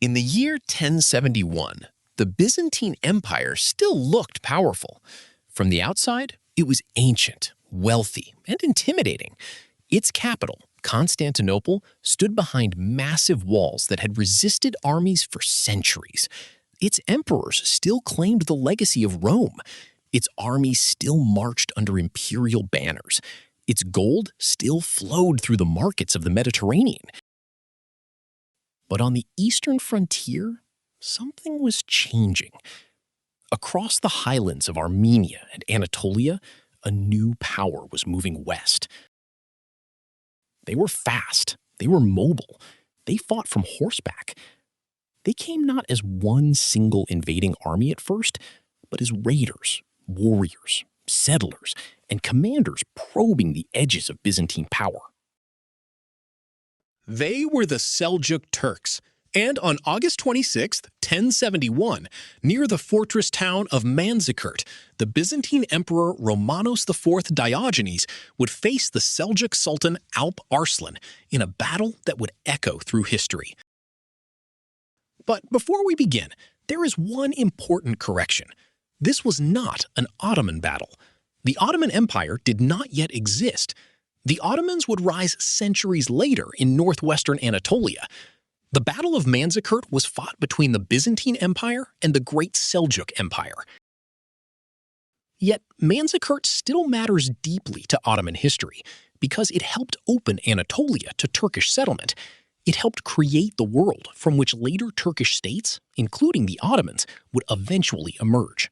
In the year 1071, the Byzantine Empire still looked powerful. From the outside, it was ancient, wealthy, and intimidating. Its capital, Constantinople, stood behind massive walls that had resisted armies for centuries. Its emperors still claimed the legacy of Rome. Its armies still marched under imperial banners. Its gold still flowed through the markets of the Mediterranean. But on the eastern frontier, something was changing. Across the highlands of Armenia and Anatolia, a new power was moving west. They were fast, they were mobile, they fought from horseback. They came not as one single invading army at first, but as raiders, warriors, settlers, and commanders probing the edges of Byzantine power. They were the Seljuk Turks, and on August 26, 1071, near the fortress town of Manzikert, the Byzantine Emperor Romanos IV Diogenes would face the Seljuk Sultan Alp Arslan in a battle that would echo through history. But before we begin, there is one important correction. This was not an Ottoman battle. The Ottoman Empire did not yet exist. The Ottomans would rise centuries later in northwestern Anatolia. The Battle of Manzikert was fought between the Byzantine Empire and the Great Seljuk Empire. Yet Manzikert still matters deeply to Ottoman history because it helped open Anatolia to Turkish settlement. It helped create the world from which later Turkish states, including the Ottomans, would eventually emerge.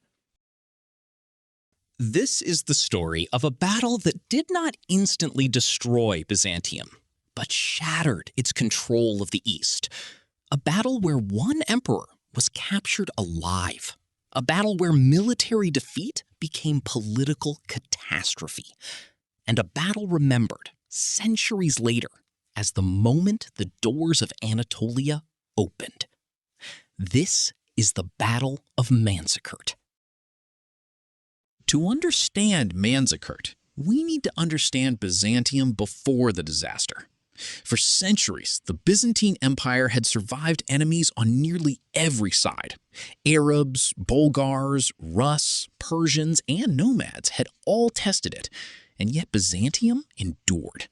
This is the story of a battle that did not instantly destroy Byzantium, but shattered its control of the East. A battle where one emperor was captured alive. A battle where military defeat became political catastrophe. And a battle remembered centuries later as the moment the doors of Anatolia opened. This is the Battle of Manzikert. To understand Manzikert, we need to understand Byzantium before the disaster. For centuries, the Byzantine Empire had survived enemies on nearly every side. Arabs, Bulgars, Rus, Persians, and nomads had all tested it, and yet Byzantium endured.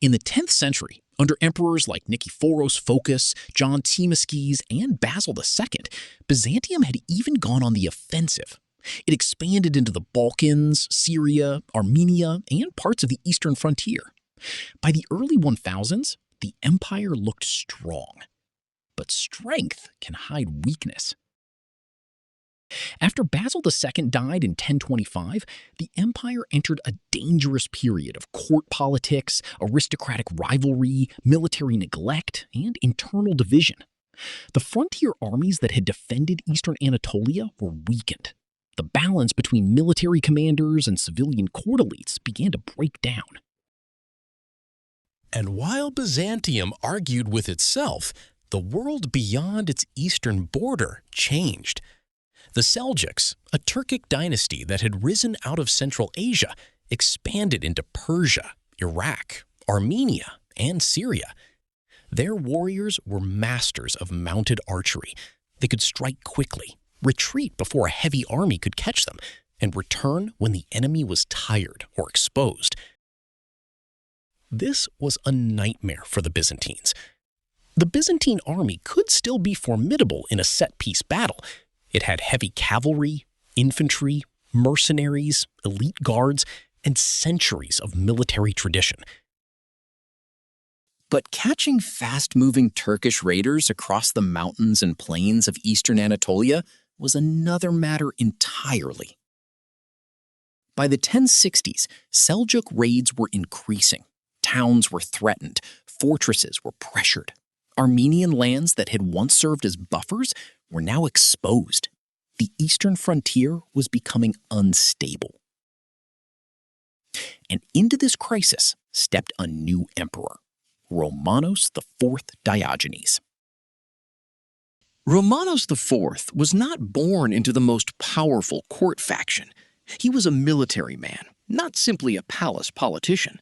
In the 10th century, under emperors like Nikephoros Phocas, John Themistocles, and Basil II, Byzantium had even gone on the offensive. It expanded into the Balkans, Syria, Armenia, and parts of the eastern frontier. By the early 1000s, the empire looked strong. But strength can hide weakness. After Basil II died in 1025, the empire entered a dangerous period of court politics, aristocratic rivalry, military neglect, and internal division. The frontier armies that had defended eastern Anatolia were weakened. The balance between military commanders and civilian court elites began to break down. And while Byzantium argued with itself, the world beyond its eastern border changed. The Seljuks, a Turkic dynasty that had risen out of Central Asia, expanded into Persia, Iraq, Armenia, and Syria. Their warriors were masters of mounted archery. They could strike quickly, retreat before a heavy army could catch them, and return when the enemy was tired or exposed. This was a nightmare for the Byzantines. The Byzantine army could still be formidable in a set-piece battle. It had heavy cavalry, infantry, mercenaries, elite guards, and centuries of military tradition. But catching fast-moving Turkish raiders across the mountains and plains of eastern Anatolia was another matter entirely. By the 1060s, Seljuk raids were increasing. Towns were threatened. Fortresses were pressured. Armenian lands that had once served as buffers were now exposed. The eastern frontier was becoming unstable. And into this crisis stepped a new emperor, Romanos IV Diogenes. Romanos IV was not born into the most powerful court faction. He was a military man, not simply a palace politician.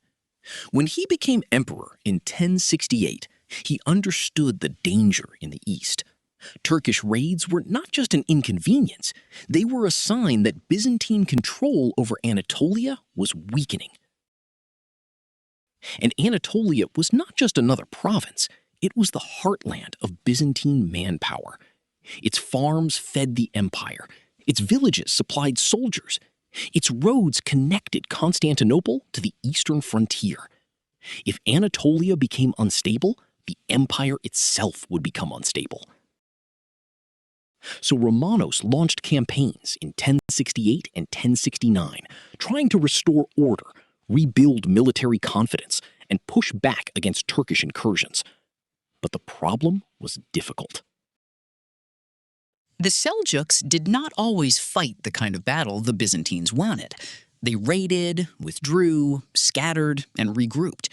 When he became emperor in 1068, He understood the danger in the east. Turkish raids were not just an inconvenience, they were a sign that Byzantine control over Anatolia was weakening. And Anatolia was not just another province, it was the heartland of Byzantine manpower. Its farms fed the empire, its villages supplied soldiers, its roads connected Constantinople to the eastern frontier. If Anatolia became unstable, the empire itself would become unstable. So Romanos launched campaigns in 1068 and 1069, trying to restore order, rebuild military confidence, and push back against Turkish incursions. But the problem was difficult. The Seljuks did not always fight the kind of battle the Byzantines wanted. They raided, withdrew, scattered, and regrouped.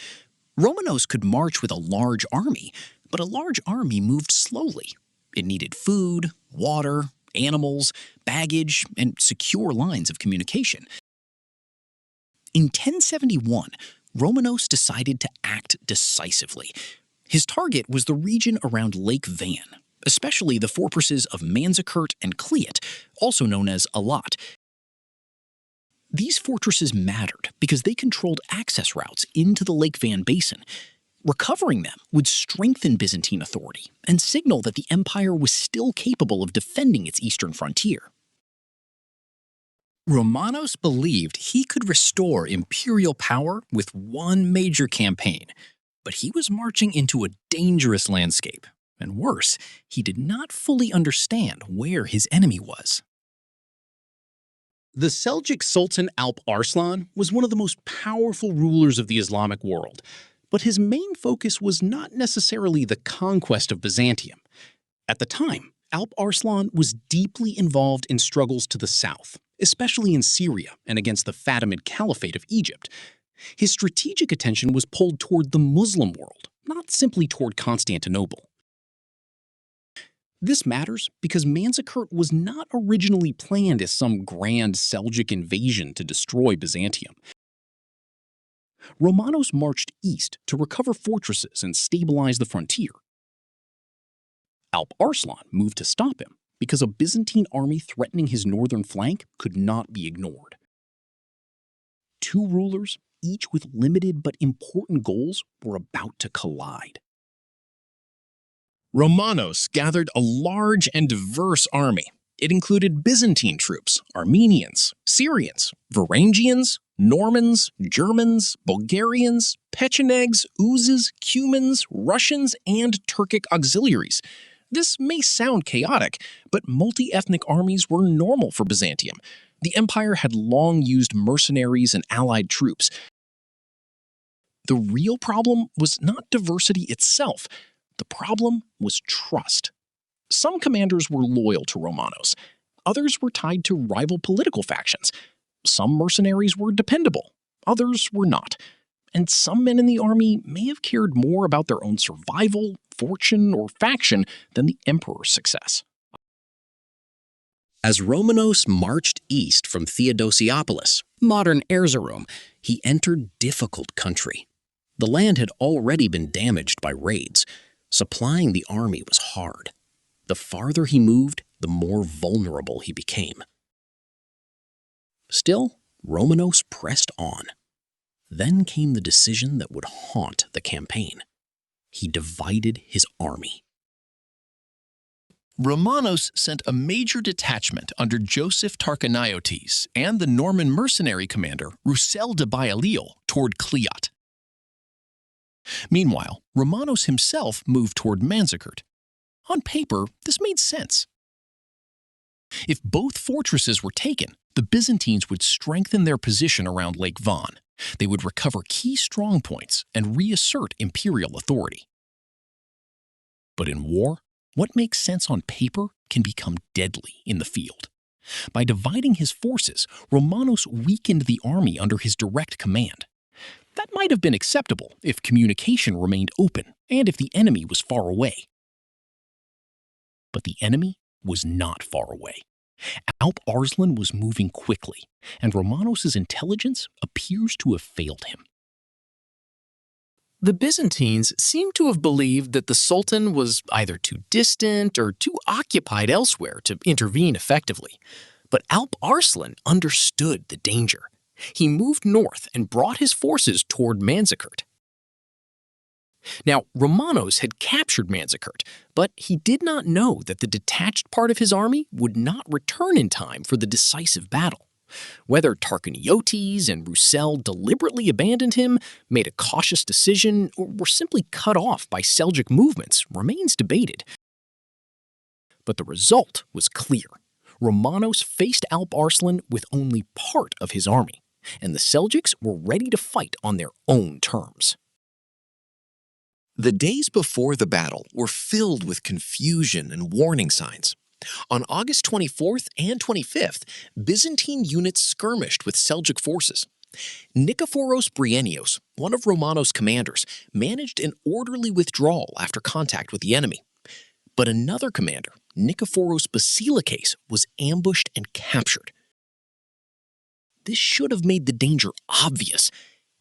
Romanos could march with a large army, but a large army moved slowly. It needed food, water, animals, baggage, and secure lines of communication. In 1071, Romanos decided to act decisively. His target was the region around Lake Van, especially the fortresses of Manzikert and Kliat, also known as Alat. These fortresses mattered because they controlled access routes into the Lake Van basin. Recovering them would strengthen Byzantine authority and signal that the empire was still capable of defending its eastern frontier. Romanos believed he could restore imperial power with one major campaign, but he was marching into a dangerous landscape. And worse, he did not fully understand where his enemy was. The Seljuk Sultan Alp Arslan was one of the most powerful rulers of the Islamic world, but his main focus was not necessarily the conquest of Byzantium. At the time, Alp Arslan was deeply involved in struggles to the south, especially in Syria and against the Fatimid Caliphate of Egypt. His strategic attention was pulled toward the Muslim world, not simply toward Constantinople. This matters because Manzikert was not originally planned as some grand Seljuk invasion to destroy Byzantium. Romanos marched east to recover fortresses and stabilize the frontier. Alp Arslan moved to stop him because a Byzantine army threatening his northern flank could not be ignored. Two rulers, each with limited but important goals, were about to collide. Romanos gathered a large and diverse army. It included Byzantine troops, Armenians, Syrians, Varangians, Normans, Germans, Bulgarians, Pechenegs, Uzes, Cumans, Russians, and Turkic auxiliaries. This may sound chaotic, but multi-ethnic armies were normal for Byzantium. The empire had long used mercenaries and allied troops. The real problem was not diversity itself. The problem was trust. Some commanders were loyal to Romanos. Others were tied to rival political factions. Some mercenaries were dependable. Others were not. And some men in the army may have cared more about their own survival, fortune, or faction than the emperor's success. As Romanos marched east from Theodosiopolis, modern Erzurum, he entered difficult country. The land had already been damaged by raids. Supplying the army was hard. The farther he moved, the more vulnerable he became. Still, Romanos pressed on. Then came the decision that would haunt the campaign. He divided his army. Romanos sent a major detachment under Joseph Tarchanaiotes and the Norman mercenary commander Roussel de Bailleul toward Kliat. Meanwhile, Romanos himself moved toward Manzikert. On paper, this made sense. If both fortresses were taken, the Byzantines would strengthen their position around Lake Van. They would recover key strongpoints and reassert imperial authority. But in war, what makes sense on paper can become deadly in the field. By dividing his forces, Romanos weakened the army under his direct command. That might have been acceptable if communication remained open and if the enemy was far away. But the enemy was not far away. Alp Arslan was moving quickly, and Romanos' intelligence appears to have failed him. The Byzantines seem to have believed that the Sultan was either too distant or too occupied elsewhere to intervene effectively. But Alp Arslan understood the danger. He moved north and brought his forces toward Manzikert. Now, Romanos had captured Manzikert, but he did not know that the detached part of his army would not return in time for the decisive battle. Whether Tarquiniotes and Roussel deliberately abandoned him, made a cautious decision, or were simply cut off by Seljuk movements remains debated. But the result was clear. Romanos faced Alp Arslan with only part of his army, and the Seljuks were ready to fight on their own terms. The days before the battle were filled with confusion and warning signs. On August 24th and 25th, Byzantine units skirmished with Seljuk forces. Nikephoros Bryennios, one of Romanos' commanders, managed an orderly withdrawal after contact with the enemy. But another commander, Nikephoros Basilikes, was ambushed and captured. This should have made the danger obvious.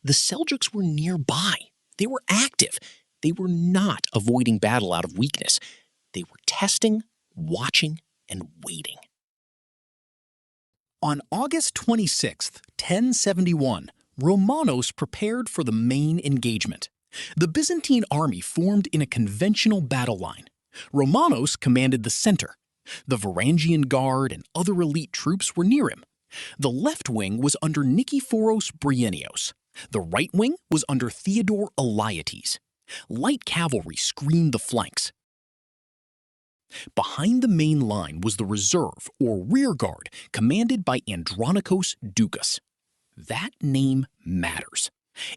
The Seljuks were nearby. They were active. They were not avoiding battle out of weakness. They were testing, watching, and waiting. On August 26, 1071, Romanos prepared for the main engagement. The Byzantine army formed in a conventional battle line. Romanos commanded the center. The Varangian Guard and other elite troops were near him. The left wing was under Nikephoros Bryennios. The right wing was under Theodore Alyattes. Light cavalry screened the flanks. Behind the main line was the reserve, or rear guard, commanded by Andronikos Doukas. That name matters.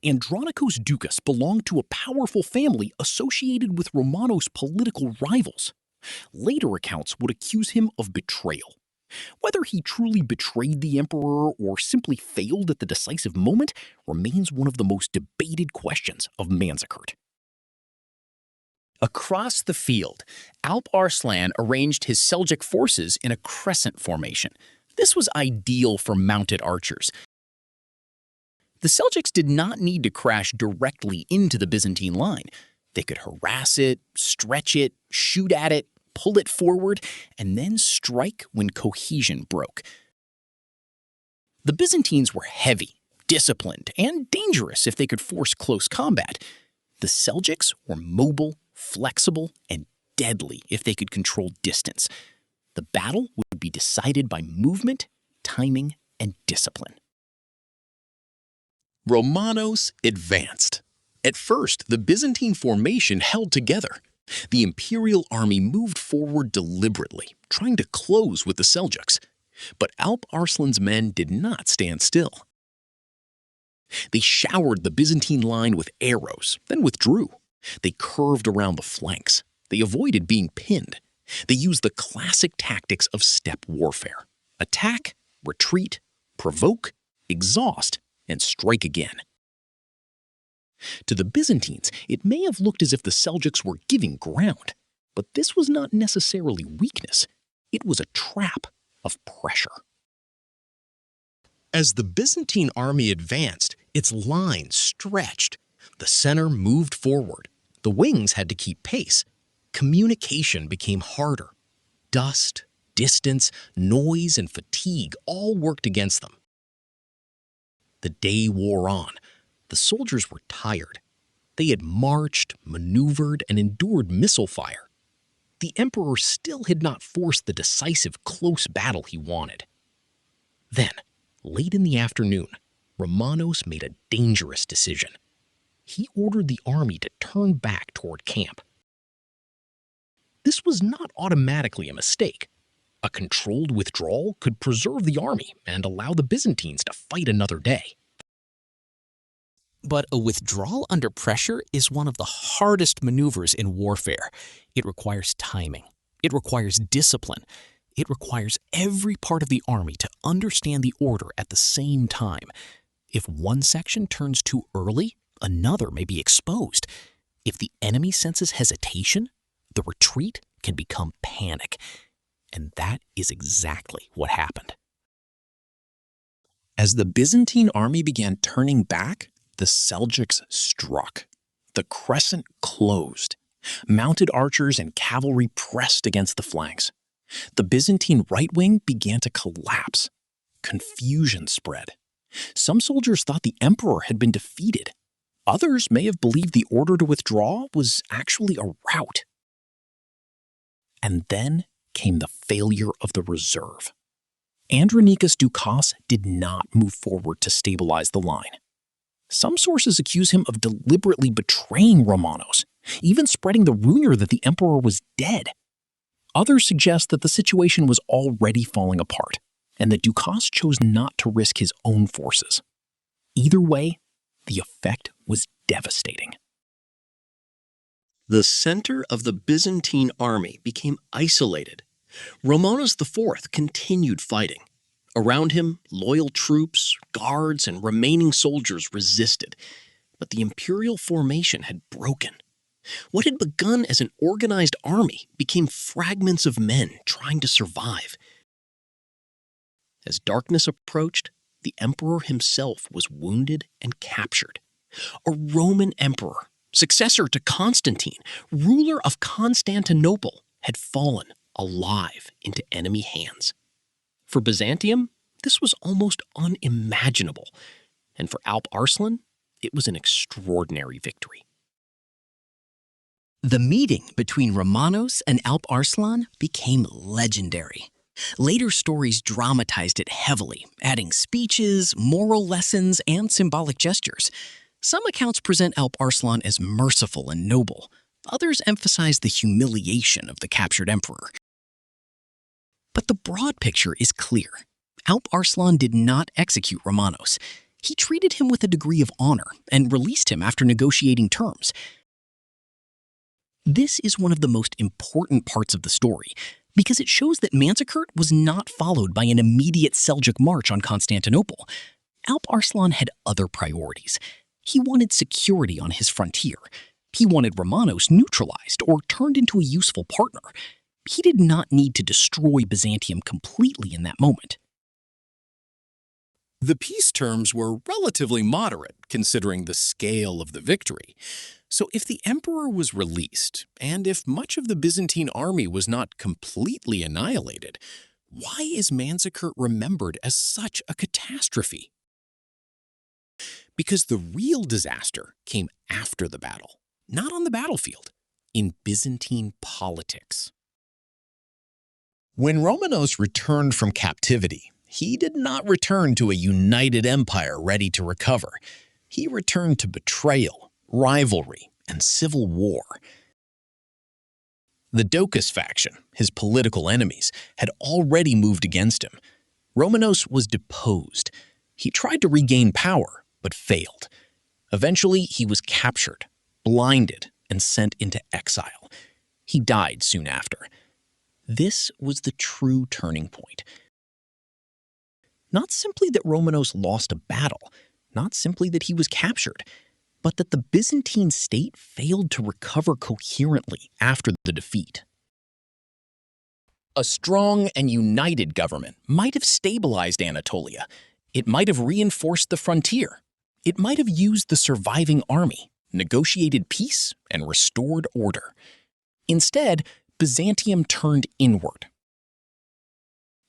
Andronikos Doukas belonged to a powerful family associated with Romanos' political rivals. Later accounts would accuse him of betrayal. Whether he truly betrayed the emperor or simply failed at the decisive moment remains one of the most debated questions of Manzikert. Across the field, Alp Arslan arranged his Seljuk forces in a crescent formation. This was ideal for mounted archers. The Seljuks did not need to crash directly into the Byzantine line. They could harass it, stretch it, shoot at it, pull it forward, and then strike when cohesion broke. The Byzantines were heavy, disciplined, and dangerous if they could force close combat. The Seljuks were mobile, flexible, and deadly if they could control distance. The battle would be decided by movement, timing, and discipline. Romanos advanced. At first, the Byzantine formation held together. The imperial army moved forward deliberately, trying to close with the Seljuks. But Alp Arslan's men did not stand still. They showered the Byzantine line with arrows, then withdrew. They curved around the flanks. They avoided being pinned. They used the classic tactics of steppe warfare: attack, retreat, provoke, exhaust, and strike again. To the Byzantines, it may have looked as if the Seljuks were giving ground, but this was not necessarily weakness. It was a trap of pressure. As the Byzantine army advanced, its line stretched. The center moved forward. The wings had to keep pace. Communication became harder. Dust, distance, noise, and fatigue all worked against them. The day wore on. The soldiers were tired. They had marched, maneuvered, and endured missile fire. The emperor still had not forced the decisive close battle he wanted. Then, late in the afternoon, Romanos made a dangerous decision. He ordered the army to turn back toward camp. This was not automatically a mistake. A controlled withdrawal could preserve the army and allow the Byzantines to fight another day. But a withdrawal under pressure is one of the hardest maneuvers in warfare. It requires timing. It requires discipline. It requires every part of the army to understand the order at the same time. If one section turns too early, another may be exposed. If the enemy senses hesitation, the retreat can become panic. And that is exactly what happened. As the Byzantine army began turning back, the Seljuks struck. The crescent closed. Mounted archers and cavalry pressed against the flanks. The Byzantine right wing began to collapse. Confusion spread. Some soldiers thought the emperor had been defeated. Others may have believed the order to withdraw was actually a rout. And then came the failure of the reserve. Andronicus Ducas did not move forward to stabilize the line. Some sources accuse him of deliberately betraying Romanos, even spreading the rumor that the emperor was dead. Others suggest that the situation was already falling apart, and that Ducas chose not to risk his own forces. Either way, the effect was devastating. The center of the Byzantine army became isolated. Romanos IV continued fighting. Around him, loyal troops, guards, and remaining soldiers resisted, but the imperial formation had broken. What had begun as an organized army became fragments of men trying to survive. As darkness approached, the emperor himself was wounded and captured. A Roman emperor, successor to Constantine, ruler of Constantinople, had fallen alive into enemy hands. For Byzantium, this was almost unimaginable, and for Alp Arslan, it was an extraordinary victory. The meeting between Romanos and Alp Arslan became legendary. Later stories dramatized it heavily, adding speeches, moral lessons, and symbolic gestures. Some accounts present Alp Arslan as merciful and noble. Others emphasize the humiliation of the captured emperor. But the broad picture is clear. Alp Arslan did not execute Romanos. He treated him with a degree of honor and released him after negotiating terms. This is one of the most important parts of the story, because it shows that Manzikert was not followed by an immediate Seljuk march on Constantinople. Alp Arslan had other priorities. He wanted security on his frontier. He wanted Romanos neutralized or turned into a useful partner. He did not need to destroy Byzantium completely in that moment. The peace terms were relatively moderate, considering the scale of the victory. So if the emperor was released, and if much of the Byzantine army was not completely annihilated, why is Manzikert remembered as such a catastrophe? Because the real disaster came after the battle, not on the battlefield, in Byzantine politics. When Romanos returned from captivity, he did not return to a united empire ready to recover. He returned to betrayal, rivalry, and civil war. The Doukas faction, his political enemies, had already moved against him. Romanos was deposed. He tried to regain power, but failed. Eventually, he was captured, blinded, and sent into exile. He died soon after. This was the true turning point. Not simply that Romanos lost a battle, not simply that he was captured, but that the Byzantine state failed to recover coherently after the defeat. A strong and united government might have stabilized Anatolia. It might have reinforced the frontier. It might have used the surviving army, negotiated peace, and restored order. Instead, Byzantium turned inward.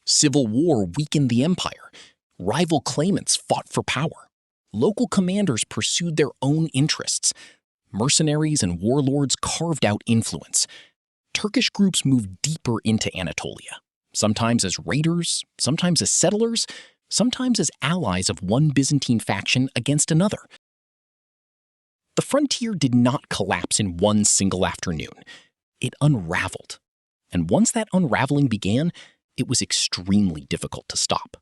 Civil war weakened the empire. Rival claimants fought for power. Local commanders pursued their own interests. Mercenaries and warlords carved out influence. Turkish groups moved deeper into Anatolia, sometimes as raiders, sometimes as settlers, sometimes as allies of one Byzantine faction against another. The frontier did not collapse in one single afternoon. It unraveled. And once that unraveling began, it was extremely difficult to stop.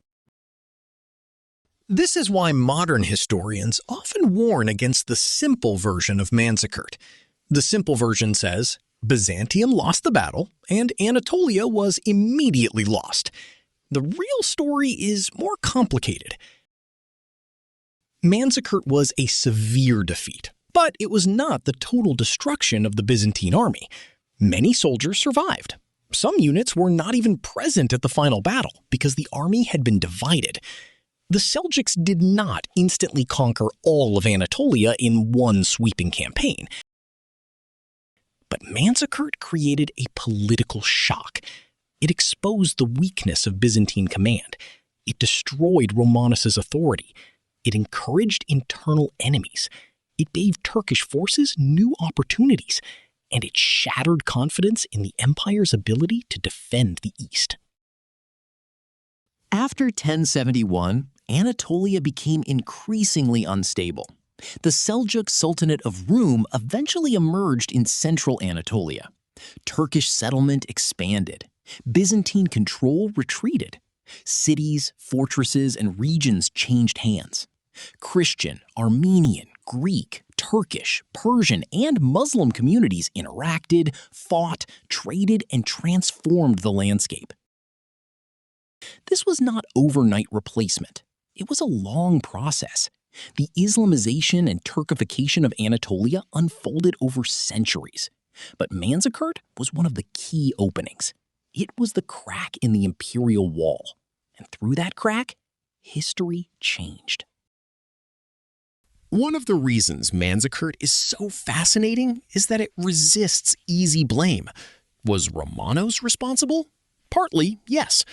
This is why modern historians often warn against the simple version of Manzikert. The simple version says, Byzantium lost the battle, and Anatolia was immediately lost. The real story is more complicated. Manzikert was a severe defeat, but it was not the total destruction of the Byzantine army. Many soldiers survived. Some units were not even present at the final battle because the army had been divided. The Seljuks did not instantly conquer all of Anatolia in one sweeping campaign. But Manzikert created a political shock. It exposed the weakness of Byzantine command. It destroyed Romanos's authority. It encouraged internal enemies. It gave Turkish forces new opportunities, and it shattered confidence in the empire's ability to defend the East. After 1071, Anatolia became increasingly unstable. The Seljuk Sultanate of Rum eventually emerged in central Anatolia. Turkish settlement expanded. Byzantine control retreated. Cities, fortresses, and regions changed hands. Christian, Armenian, Greek, Turkish, Persian, and Muslim communities interacted, fought, traded, and transformed the landscape. This was not overnight replacement. It was a long process. The Islamization and Turkification of Anatolia unfolded over centuries. But Manzikert was one of the key openings. It was the crack in the imperial wall. And through that crack, history changed. One of the reasons Manzikert is so fascinating is that it resists easy blame. Was Romanos responsible? Partly, yes.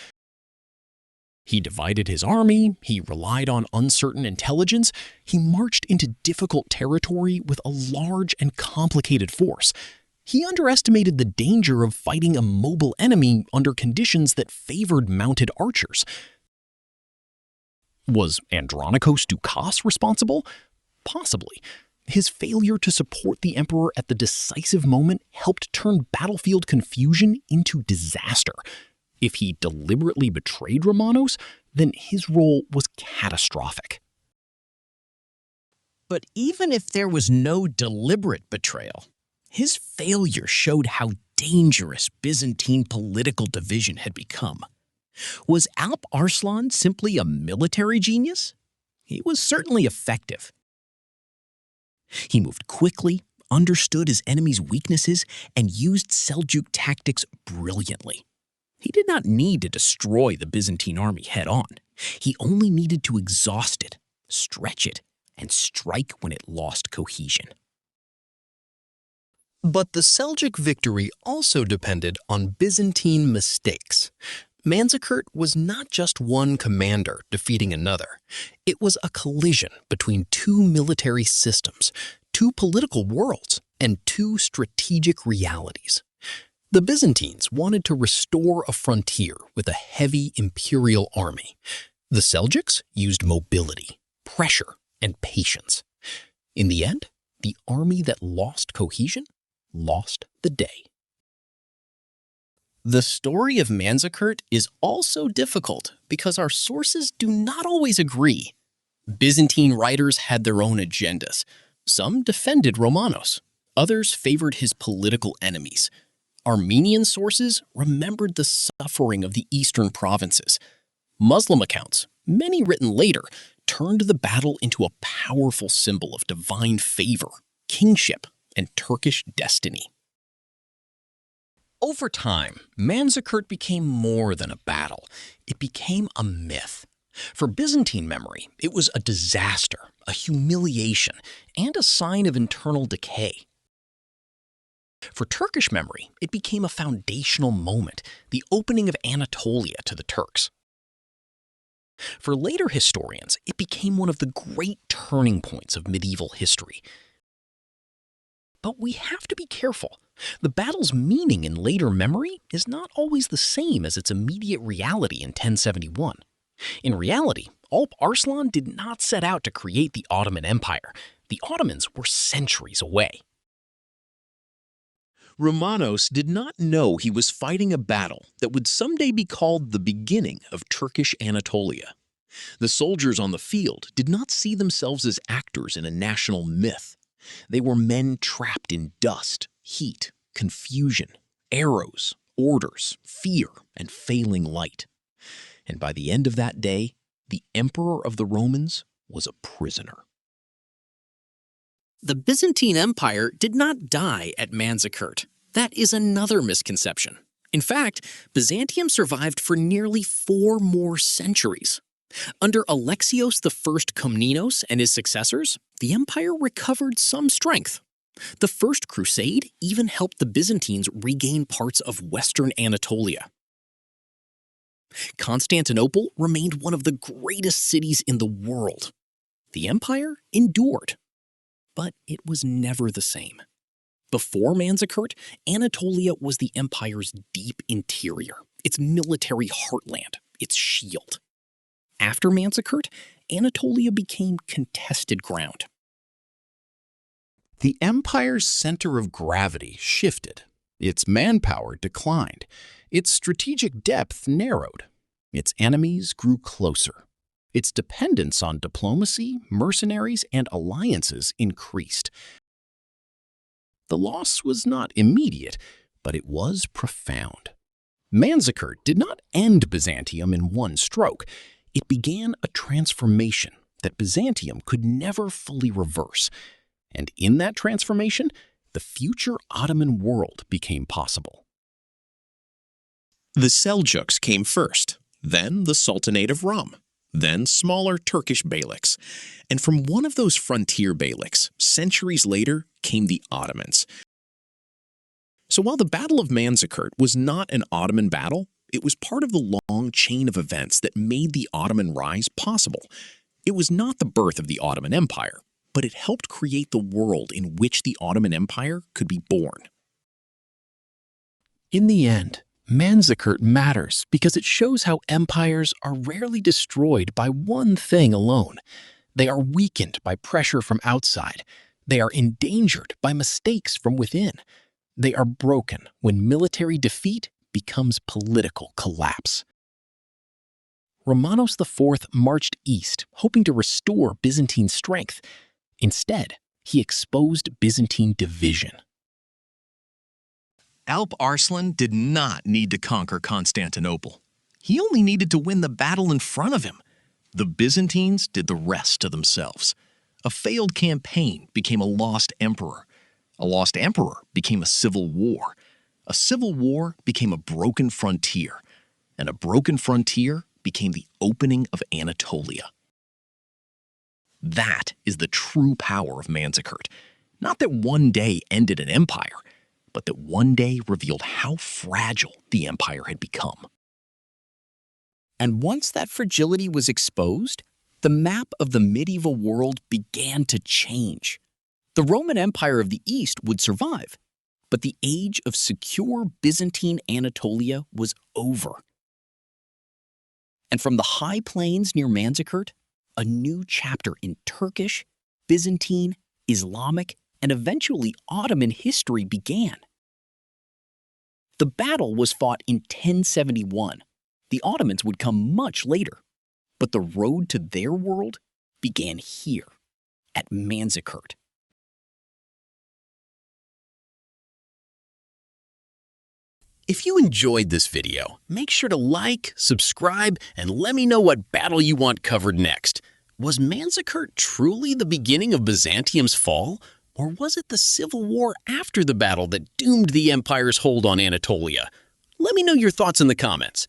He divided his army, he relied on uncertain intelligence, he marched into difficult territory with a large and complicated force. He underestimated the danger of fighting a mobile enemy under conditions that favored mounted archers. Was Andronikos Doukas responsible? Possibly. His failure to support the emperor at the decisive moment helped turn battlefield confusion into disaster. If he deliberately betrayed Romanos, then his role was catastrophic. But even if there was no deliberate betrayal, his failure showed how dangerous Byzantine political division had become. Was Alp Arslan simply a military genius? He was certainly effective. He moved quickly, understood his enemy's weaknesses, and used Seljuk tactics brilliantly. He did not need to destroy the Byzantine army head-on. He only needed to exhaust it, stretch it, and strike when it lost cohesion. But the Seljuk victory also depended on Byzantine mistakes. Manzikert was not just one commander defeating another. It was a collision between two military systems, two political worlds, and two strategic realities. The Byzantines wanted to restore a frontier with a heavy imperial army. The Seljuks used mobility, pressure, and patience. In the end, the army that lost cohesion lost the day. The story of Manzikert is also difficult because our sources do not always agree. Byzantine writers had their own agendas. Some defended Romanos. Others favored his political enemies. Armenian sources remembered the suffering of the eastern provinces. Muslim accounts, many written later, turned the battle into a powerful symbol of divine favor, kingship, and Turkish destiny. Over time, Manzikert became more than a battle. It became a myth. For Byzantine memory, it was a disaster, a humiliation, and a sign of internal decay. For Turkish memory, it became a foundational moment, the opening of Anatolia to the Turks. For later historians, it became one of the great turning points of medieval history. But we have to be careful. The battle's meaning in later memory is not always the same as its immediate reality in 1071. In reality, Alp Arslan did not set out to create the Ottoman Empire. The Ottomans were centuries away. Romanos did not know he was fighting a battle that would someday be called the beginning of Turkish Anatolia. The soldiers on the field did not see themselves as actors in a national myth. They were men trapped in dust, heat, confusion, arrows, orders, fear, and failing light. And by the end of that day, the emperor of the Romans was a prisoner. The Byzantine Empire did not die at Manzikert. That is another misconception. In fact, Byzantium survived for nearly 4 more centuries. Under Alexios I Komnenos and his successors, the empire recovered some strength. The First Crusade even helped the Byzantines regain parts of western Anatolia. Constantinople remained one of the greatest cities in the world. The empire endured, but it was never the same. Before Manzikert, Anatolia was the empire's deep interior, its military heartland, its shield. After Manzikert, Anatolia became contested ground. The empire's center of gravity shifted. Its manpower declined. Its strategic depth narrowed. Its enemies grew closer. Its dependence on diplomacy, mercenaries, and alliances increased. The loss was not immediate, but it was profound. Manzikert did not end Byzantium in one stroke. It began a transformation that Byzantium could never fully reverse. And in that transformation, the future Ottoman world became possible. The Seljuks came first, then the Sultanate of Rum, then smaller Turkish beyliks. And from one of those frontier beyliks, centuries later, came the Ottomans. So while the Battle of Manzikert was not an Ottoman battle, it was part of the long chain of events that made the Ottoman rise possible. It was not the birth of the Ottoman Empire, but it helped create the world in which the Ottoman Empire could be born. In the end, Manzikert matters because it shows how empires are rarely destroyed by one thing alone. They are weakened by pressure from outside. They are endangered by mistakes from within. They are broken when military defeat becomes political collapse. Romanos IV marched east, hoping to restore Byzantine strength. Instead, he exposed Byzantine division. Alp Arslan did not need to conquer Constantinople. He only needed to win the battle in front of him. The Byzantines did the rest to themselves. A failed campaign became a lost emperor. A lost emperor became a civil war. A civil war became a broken frontier. And a broken frontier became the opening of Anatolia. That is the true power of Manzikert. Not that one day ended an empire, but that one day revealed how fragile the empire had become. And once that fragility was exposed, the map of the medieval world began to change. The Roman Empire of the East would survive, but the age of secure Byzantine Anatolia was over. And from the high plains near Manzikert, a new chapter in Turkish, Byzantine, Islamic, and eventually Ottoman history began. The battle was fought in 1071. The Ottomans would come much later, but the road to their world began here, at Manzikert. If you enjoyed this video, make sure to like, subscribe, and let me know what battle you want covered next. Was Manzikert truly the beginning of Byzantium's fall, or was it the civil war after the battle that doomed the empire's hold on Anatolia? Let me know your thoughts in the comments.